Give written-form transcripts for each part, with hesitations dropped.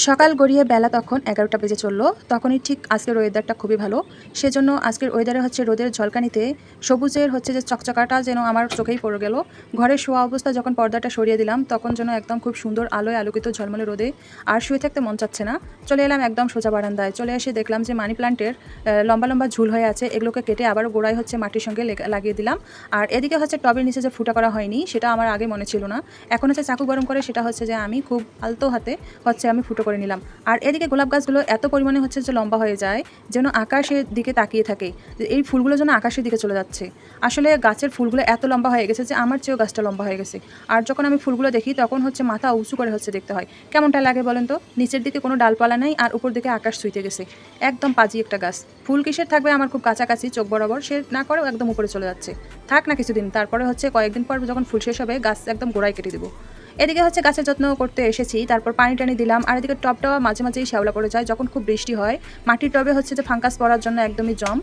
সকাল গড়িয়ে বেলা তখন ১১টা বেজে চলল। তখনই ঠিক আজকের ওয়েদারটা খুবই ভালো। সেজন্য আজকের ওয়েদারে হচ্ছে রোদের ঝলকানিতে সবুজের হচ্ছে যে চকচকাটা যেন আমার চোখেই পড়ে গেল। ঘরে শোয়া অবস্থায় যখন পর্দাটা সরিয়ে দিলাম তখন যেন একদম খুব সুন্দর আলোয় আলোকিত ঝলমলে রোদে আর শুয়ে থাকতে মন চাচ্ছে না। চলে এলাম একদম সোজা বারান্দায়। চলে এসে দেখলাম যে মানি প্ল্যান্টের লম্বা লম্বা ঝুল হয়ে আছে। এগুলোকে কেটে আবারও গোড়ায় হচ্ছে মাটির সঙ্গে লাগিয়ে দিলাম। আর এদিকে হচ্ছে টবের নিচে যে ফুটা করা হয়নি সেটা আমার আগে মনে ছিল না। এখন হচ্ছে চাকু গরম করে সেটা হচ্ছে যে আমি খুব আলতো হাতে হচ্ছে আমি ফুটো করে নিলাম। আর এদিকে গোলাপ গাছগুলো এত পরিমাণে হচ্ছে যে লম্বা হয়ে যায় যেন আকাশের দিকে তাকিয়ে থাকে, যে এই ফুলগুলো যেন আকাশের দিকে চলে যাচ্ছে। আসলে গাছের ফুলগুলো এত লম্বা হয়ে গেছে যে আমার চেয়েও গাছটা লম্বা হয়ে গেছে। আর যখন আমি ফুলগুলো দেখি তখন হচ্ছে মাথা উঁচু করে হচ্ছে দেখতে হয়। কেমনটা লাগে বলেন তো? নিচের দিকে কোনো ডালপালা নেই আর উপর দিকে আকাশ ছুঁইতে গেছে। একদম পাজি একটা গাছ। ফুল কিসের থাকবে আমার খুব কাছাকাছি চোখ বরাবর, সে না করেও একদম উপরে চলে যাচ্ছে। থাক না কিছুদিন, তারপরে হচ্ছে কয়েকদিন পর যখন ফুল শেষ হবে গাছ একদম গোড়ায় কেটে দেবো। এদিকে হচ্ছে গাছের যত্ন করতে এসেছি, তারপর পানি টানি দিলাম। আর এদিকে টবটা মাঝে মাঝেই শ্যাওলা পড়ে যায় যখন খুব বৃষ্টি হয়। মাটির টবে হচ্ছে যে ফাঙ্গাস পড়ার জন্য একদমই জম।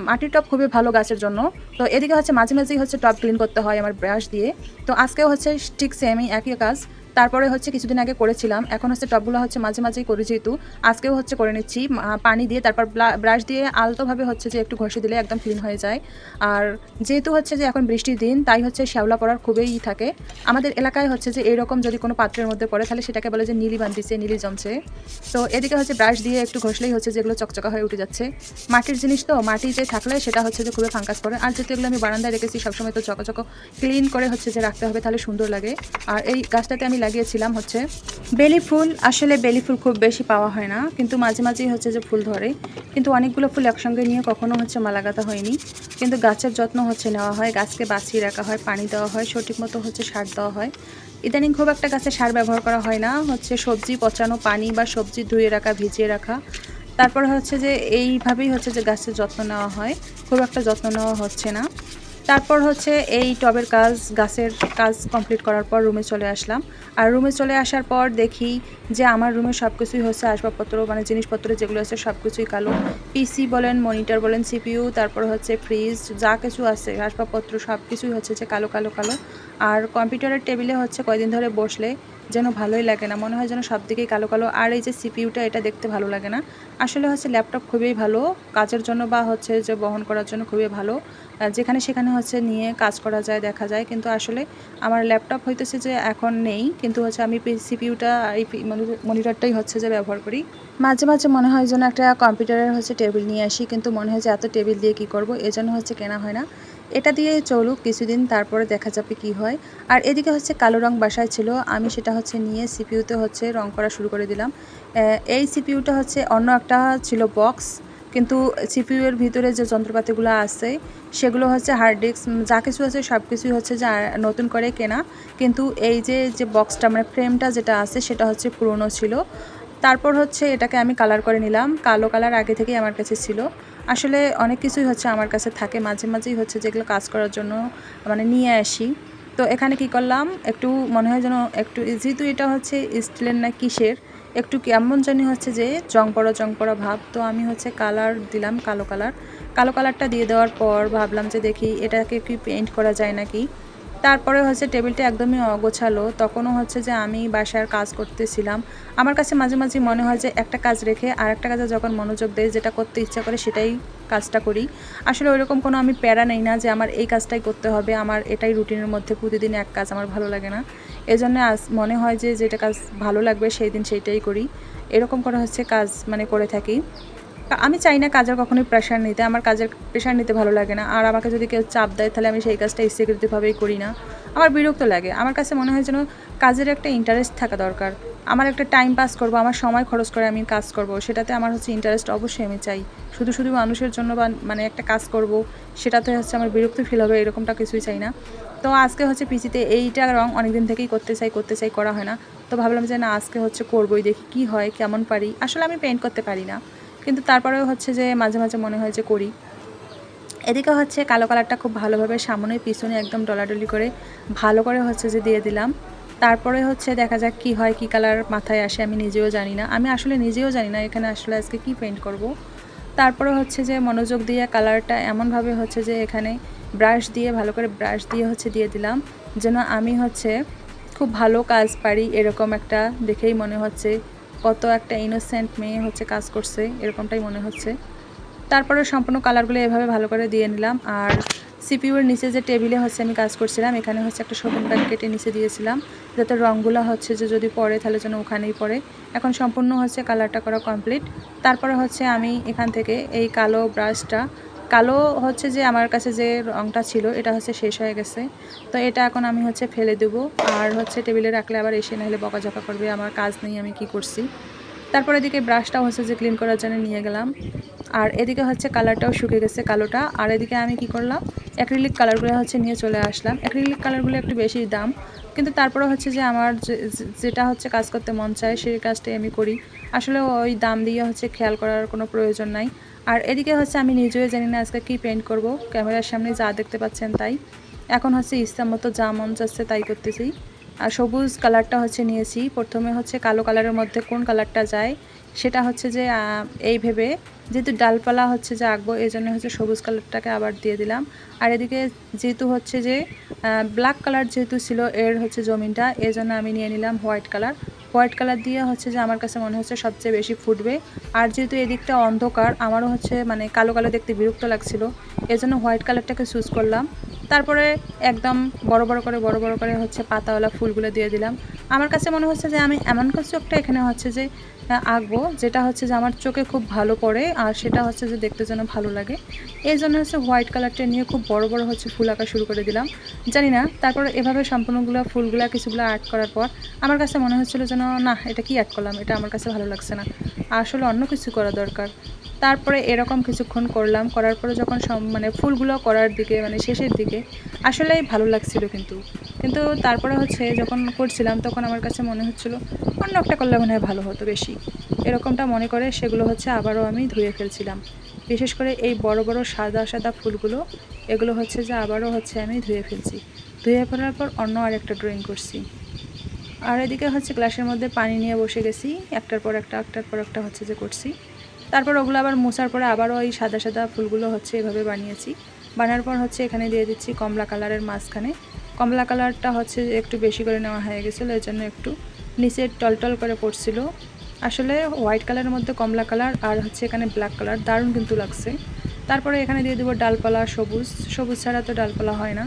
মাটির টব খুবই ভালো গাছের জন্য। তো এদিকে হচ্ছে মাঝে মাঝেই হচ্ছে টব ক্লিন করতে হয় আমার ব্রাশ দিয়ে। তো আজকেও হচ্ছে ঠিক সেমই একই কাজ। তারপরে হচ্ছে কিছুদিন আগে করেছিলাম, এখন হচ্ছে টবগুলো হচ্ছে মাঝে মাঝেই করি যেহেতু আজকেও হচ্ছে করে নিচ্ছি পানি দিয়ে, তারপর ব্রাশ দিয়ে আলতোভাবে হচ্ছে যে একটু ঘষে দিলে একদম ক্লিন হয়ে যায়। আর যেহেতু হচ্ছে যে এখন বৃষ্টির দিন তাই হচ্ছে শ্যাওলা পড়ার খুবই থাকে। আমাদের এলাকায় হচ্ছে যে এরকম যদি কোনো পাত্রের মধ্যে পড়ে তাহলে সেটাকে বলে যে নীলি বান্ধিছে, নীলি জমছে। তো এদিকে হচ্ছে ব্রাশ দিয়ে একটু ঘষলেই হচ্ছে যেগুলো চকচকা হয়ে উঠে যাচ্ছে। মাটির জিনিস তো মাটিতে থাকলে সেটা হচ্ছে যে খুবই ফাঙ্গাস পড়ে। আর যেহেতু এগুলো আমি বারান্দায় রেখেছি সবসময় তো চকচক ক্লিন করে হচ্ছে যে রাখতে হবে, তাহলে সুন্দর লাগে। আর এই গাছটাতে আমি লাগিয়েছিলাম হচ্ছে বেলি ফুল। আসলে বেলি ফুল খুব বেশি পাওয়া হয় না, কিন্তু মাঝে মাঝেই হচ্ছে যে ফুল ধরে। কিন্তু অনেকগুলো ফুল একসঙ্গে নিয়ে কখনো হচ্ছে মালা গাঁথা হয়নি। কিন্তু গাছের যত্ন হচ্ছে নেওয়া হয়, গাছকে বাঁচিয়ে রাখা হয়, পানি দেওয়া হয়, সঠিক মতো হচ্ছে সার দেওয়া হয়। ইদানিং খুব একটা গাছে সার ব্যবহার করা হয় না, হচ্ছে সবজি পচানো পানি বা সবজি ধুয়ে রাখা, ভিজিয়ে রাখা। তারপর হচ্ছে যে এইভাবেই হচ্ছে যে গাছের যত্ন নেওয়া হয়, খুব একটা যত্ন নেওয়া হচ্ছে না। তারপর হচ্ছে এই টবের কাজ, গাছের কাজ কমপ্লিট করার পর রুমে চলে আসলাম। আর রুমে চলে আসার পর দেখি যে আমার রুমে সব কিছুই হচ্ছে আসবাবপত্র মানে জিনিসপত্র যেগুলো আছে সব কিছুই কালো। পিসি বলেন, মনিটর বলেন, সিপিইউ, তারপর হচ্ছে ফ্রিজ, যা কিছু আছে আসবাবপত্র সব কিছুই হচ্ছে যে কালো কালো কালো। আর কম্পিউটারের টেবিলে হচ্ছে কয়দিন ধরে বসলে যেন ভালোই লাগে না, মনে হয় যেন সব দিকেই কালো কালো। আর এই যে সিপিইউটা, এটা দেখতে ভালো লাগে না। আসলে হচ্ছে ল্যাপটপ খুবই ভালো কাজের জন্য বা হচ্ছে যে বহন করার জন্য খুবই ভালো, যেখানে সেখানে হচ্ছে নিয়ে কাজ করা যায়, দেখা যায়। কিন্তু আসলে আমার ল্যাপটপ হইতেছে যে এখন নেই, কিন্তু হচ্ছে আমি সিপিইউটা এই মনিটরটাই হচ্ছে যে ব্যবহার করি। মাঝে মাঝে মনে হয় যেন একটা কম্পিউটারের হচ্ছে টেবিল নিয়ে আসি, কিন্তু মনে হয় যে এত টেবিল দিয়ে কি করব, এজন্য হচ্ছে কেনা হয় না। এটা দিয়ে চলুক কিছুদিন, তারপরে দেখা যাবে কি হয়। আর এদিকে হচ্ছে কালো রং বাসায় ছিল, আমি সেটা হচ্ছে নিয়ে সিপিইউতে হচ্ছে রং করা শুরু করে দিলাম। এই সিপিইউটা হচ্ছে অন্য একটা ছিল বক্স, কিন্তু সিপিইউ এর ভিতরে যে যন্ত্রপাতিগুলো আছে সেগুলো হচ্ছে হার্ড ডিস্ক যা কিছু আছে সব কিছুই হচ্ছে যে নতুন করে কেনা। কিন্তু এই যে বক্সটা মানে ফ্রেমটা যেটা আছে সেটা হচ্ছে পুরনো ছিল। তারপর হচ্ছে এটাকে আমি কালার করে নিলাম, কালো কালার আগে থেকেই আমার কাছে ছিল। আসলে অনেক কিছুই হচ্ছে আমার কাছে থাকে, মাঝে মাঝেই হচ্ছে যেগুলো কাজ করার জন্য মানে নিয়ে আসি। তো এখানে কি করলাম, একটু মনে হয় যেন একটু, যেহেতু এটা হচ্ছে স্টিলের না কিসের, একটু কেমন জানি হচ্ছে যে জং পড়া ভাব। তো আমি হচ্ছে কালার দিলাম, কালো কালার। কালো কালারটা দিয়ে দেওয়ার পর ভাবলাম যে দেখি এটাকে কি পেইন্ট করা যায় নাকি। তারপরে হচ্ছে টেবিলটা একদমই অগোছালো, তখনও হচ্ছে যে আমি বাসার কাজ করতেছিলাম। আমার কাছে মাঝে মাঝে মনে হয় যে একটা কাজ রেখে আর একটা কাজে যখন মনোযোগ দেয়, যেটা করতে ইচ্ছা করে সেটাই কাজটা করি। আসলে ওইরকম কোনো আমি প্যারা নেই না যে আমার এই কাজটাই করতে হবে, আমার এটাই রুটিনের মধ্যে প্রতিদিন এক কাজ, আমার ভালো লাগে না। এজন্য আজ মনে হয় যে যেটা কাজ ভালো লাগবে সেই দিন সেইটাই করি, এরকম করে হচ্ছে কাজ মানে করে থাকি। আমি চাই না কাজের কখনোই প্রেশার নিতে, আমার কাজের প্রেশার নিতে ভালো লাগে না। আর আমাকে যদি কেউ চাপ দেয় তাহলে আমি সেই কাজটা ইচ্ছাকৃতভাবেই করি না, আমার বিরক্ত লাগে। আমার কাছে মনে হয় যেন কাজের একটা ইন্টারেস্ট থাকা দরকার। আমার একটা টাইম পাস করব, আমার সময় খরচ করে আমি কাজ করব, সেটাতে আমার হচ্ছে ইন্টারেস্ট অবশ্যই আমি চাই। শুধু শুধু মানুষের জন্য বা মানে একটা কাজ করব সেটাতে হচ্ছে আমার বিরক্ত ফিল হবে, এরকমটা কিছুই চাই না। তো আজকে হচ্ছে পিচিতে এইটা রং অনেকদিন থেকেই করতে চাই করা হয় না। তো ভাবলাম যে না, আজকে হচ্ছে করবই, দেখি কি হয়, কেমন পারি। আসলে আমি পেইন্ট করতে পারি না, কিন্তু তারপরেও হচ্ছে যে মাঝে মাঝে মনে হয় যে করি। এদিকে হচ্ছে কালো কালারটা খুব ভালোভাবে সামনে পিছনে একদম ডলাডলি করে ভালো করে হচ্ছে যে দিয়ে দিলাম। তারপরে হচ্ছে দেখা যাক কি হয়, কি কালার মাথায় আসে, আমি নিজেও জানি না। আমি আসলে নিজেও জানি না এখানে আসলে আজকে কি পেইন্ট করব। তারপরে হচ্ছে যে মনোযোগ দিয়ে কালারটা এমনভাবে হচ্ছে যে এখানে ব্রাশ দিয়ে ভালো করে ব্রাশ দিয়ে হচ্ছে দিয়ে দিলাম যেন আমি হচ্ছে খুব ভালো কাজ পারি, এরকম একটা দেখেই মনে হচ্ছে কত একটা ইনোসেন্ট মেয়ে হচ্ছে কাজ করছে, এরকমটাই মনে হচ্ছে। তারপরে সম্পূর্ণ কালারগুলো এভাবে ভালো করে দিয়ে নিলাম। আর সিপিইউর নিচে যে টেবিলে হচ্ছে আমি কাজ করছিলাম, এখানে হচ্ছে একটা শোপিং ব্যাগ কেটে নিচে দিয়েছিলাম, যাতে রঙগুলো হচ্ছে যে যদি পড়ে তাহলে যেন ওখানেই পড়ে। এখন সম্পূর্ণ হচ্ছে কালারটা করা কমপ্লিট। তারপরে হচ্ছে আমি এখান থেকে এই কালো ব্রাশটা, কালো হচ্ছে যে আমার কাছে যে রঙটা ছিল এটা হচ্ছে শেষ হয়ে গেছে, তো এটা এখন আমি হচ্ছে ফেলে দেবো। আর হচ্ছে টেবিলে রাখলে আবার এসে নাহলে বকাঝকা করবে, আমার কাজ নেই আমি কি করছি। তারপর এদিকে ব্রাশটাও হচ্ছে যে ক্লিন করার জন্য নিয়ে গেলাম। আর এদিকে হচ্ছে কালারটাও শুকিয়ে গেছে কালোটা। আর এদিকে আমি কি করলাম, অ্যাক্রিলিক কালারগুলো হচ্ছে নিয়ে চলে আসলাম। অ্যাক্রিলিক কালারগুলো একটু বেশি দাম, কিন্তু তারপরে হচ্ছে যে আমার যেটা হচ্ছে কাজ করতে মন চায় সেই কাজটাই আমি করি। আসলে ওই দাম দিয়ে হচ্ছে খেয়াল করার কোনো প্রয়োজন নাই। আর এদিকে হচ্ছে আমি নিজেও জানি না আজকে কী পেইন্ট করব, ক্যামেরার সামনে যা দেখতে পাচ্ছেন তাই। এখন হচ্ছে ইচ্ছা মতো যা মন চাচ্ছে তাই করতেছি। আর সবুজ কালারটা হচ্ছে নিয়েছি। প্রথমে হচ্ছে কালো কালারের মধ্যে কোন কালারটা যায় সেটা হচ্ছে যে এই ভেবে, যেহেতু ডালপালা হচ্ছে যে আঁকবো এই জন্য হচ্ছে সবুজ কালারটাকে আবার দিয়ে দিলাম। আর এদিকে যেহেতু হচ্ছে যে ব্ল্যাক কালার যেহেতু ছিল এর হচ্ছে জমিনটা, এই জন্য আমি নিয়ে নিলাম হোয়াইট কালার। হোয়াইট কালার দিয়ে হচ্ছে যে আমার কাছে মনে হচ্ছে সবচেয়ে বেশি ফুটবে। আর যেহেতু এদিকটা অন্ধকার, আমারও হচ্ছে মানে কালো কালো দেখতে বিরক্ত লাগছিল, এজন্য হোয়াইট কালারটাকে চুজ করলাম। তারপরে একদম বড় বড় করে হচ্ছে পাতাওয়ালা ফুলগুলো দিয়ে দিলাম। আমার কাছে মনে হচ্ছে যে আমি এমন কিছু একটা এখানে হচ্ছে যে আঁকবো যেটা হচ্ছে যে আমার চোখে খুব ভালো পড়ে, আর সেটা হচ্ছে যে দেখতে যেন ভালো লাগে। এই জন্য হচ্ছে হোয়াইট কালারটা নিয়ে খুব বড় হচ্ছে ফুল আঁকা শুরু করে দিলাম। জানি না, তারপর এভাবে সম্পূর্ণগুলো ফুলগুলো কিছুগুলো আর্ট করার পর আমার কাছে মনে হচ্ছিলো যেন না, এটা কি আর্ট করলাম, এটা আমার কাছে ভালো লাগছে না, আসলে অন্য কিছু করা দরকার। তারপরে এরকম কিছুক্ষণ করলাম, করার পরে যখন মানে ফুলগুলো করার দিকে মানে শেষের দিকে আসলেই ভালো লাগছিল, কিন্তু তারপরে হচ্ছে যখন করছিলাম তখন আমার কাছে মনে হচ্ছিলো অন্য একটা করলে মনে হয় ভালো হতো বেশি, এরকমটা মনে করে সেগুলো হচ্ছে আবারও আমি ধুয়ে ফেলছিলাম। বিশেষ করে এই বড় সাদা ফুলগুলো, এগুলো হচ্ছে যে আবারও হচ্ছে আমি ধুয়ে ফেলছি। ধুয়ে ফেলার পর অন্য আরেকটা ড্রয়িং করছি। আর এদিকে হচ্ছে গ্লাসের মধ্যে পানি নিয়ে বসে গেছি, একটার পর একটা হচ্ছে যে করছি। তারপর ওগুলো আবার মোছার পরে আবারও ওই সাদা ফুলগুলো হচ্ছে এভাবে বানিয়েছি। বানার পর হচ্ছে এখানে দিয়ে দিচ্ছি কমলা কালারের মাঝখানে। কমলা কালারটা হচ্ছে একটু বেশি করে নেওয়া হয়ে গেছিলো, এর জন্য একটু নিচে টলটল করে পড়ছিল। আসলে হোয়াইট কালারের মধ্যে কমলা কালার আর হচ্ছে এখানে ব্ল্যাক কালার, দারুণ কিন্তু লাগছে। তারপরে এখানে দিয়ে দেবো ডালপালা সবুজ ছাড়া তো ডালপালা হয় না।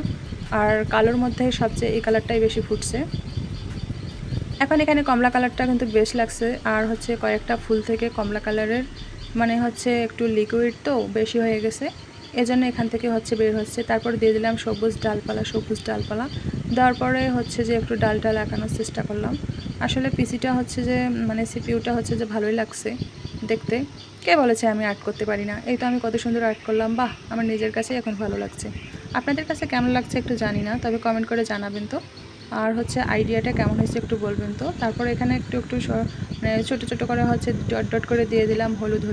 আর কালোর মধ্যে সবচেয়ে এই কালারটাই বেশি ফুটছে। এখন এখানে কমলা কালারটা কিন্তু বেশ লাগছে, আর হচ্ছে কয়েকটা ফুল থেকে কমলা কালারের মানে হচ্ছে একটু লিকুইড তো বেশি হয়ে গেছে, এজন্য এখান থেকে হচ্ছে বের হচ্ছে। তারপর দিয়ে দিলাম সবুজ ডালপালা দেওয়ার পরে হচ্ছে যে একটু ডালটা লাগানোর চেষ্টা করলাম। আসলে পিসিটা হচ্ছে যে মানে সিপিইউটা হচ্ছে যে ভালোই লাগছে দেখতে। কে বলেছে আমি আর্ট করতে পারি না, এই তো আমি কত সুন্দর আর্ট করলাম, বাহ, আমার নিজের কাছে এখন ভালো লাগছে। আপনাদের কাছে কেমন লাগছে একটু জানি না, তবে কমেন্ট করে জানাবেন তো। আর হচ্ছে আইডিয়াটা কেমন হয়েছে একটু বলবেন তো। তারপর এখানে একটু মানে ছোটো করে হচ্ছে ডট করে দিয়ে দিলাম হলুদ।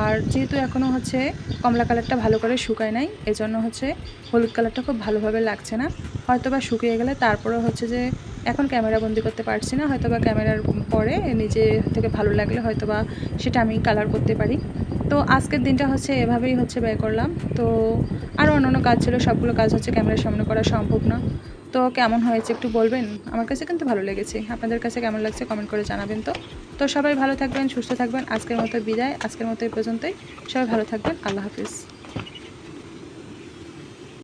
আর যেহেতু এখনও হচ্ছে কমলা কালারটা ভালো করে শুকায় নাই, এজন্য হচ্ছে হলুদ কালারটা খুব ভালোভাবে লাগছে না। হয়তো বা শুকিয়ে গেলে তারপরে হচ্ছে যে এখন ক্যামেরা বন্দি করতে পারছি না, হয়তো বা ক্যামেরার পরে নিজে থেকে ভালো লাগলে হয়তো বা সেটা আমি কালার করতে পারি। তো আজকের দিনটা হচ্ছে এভাবেই হচ্ছে ব্যয় করলাম। তো আরও অন্যান্য কাজ ছিল, সবগুলো কাজ হচ্ছে ক্যামেরার সামনে করা সম্ভব না। তো কেমন হয়েছে একটু বলবেন, আমার কাছে কিন্তু ভালো লেগেছে। আপনাদের কাছে কেমন লাগছে কমেন্ট করে জানাবেন তো। তো সবাই ভালো থাকবেন, সুস্থ থাকবেন। আজকের মতো বিদায়, আজকের মতো এই পর্যন্তই। সবাই ভালো থাকবেন, আল্লাহ হাফিজ।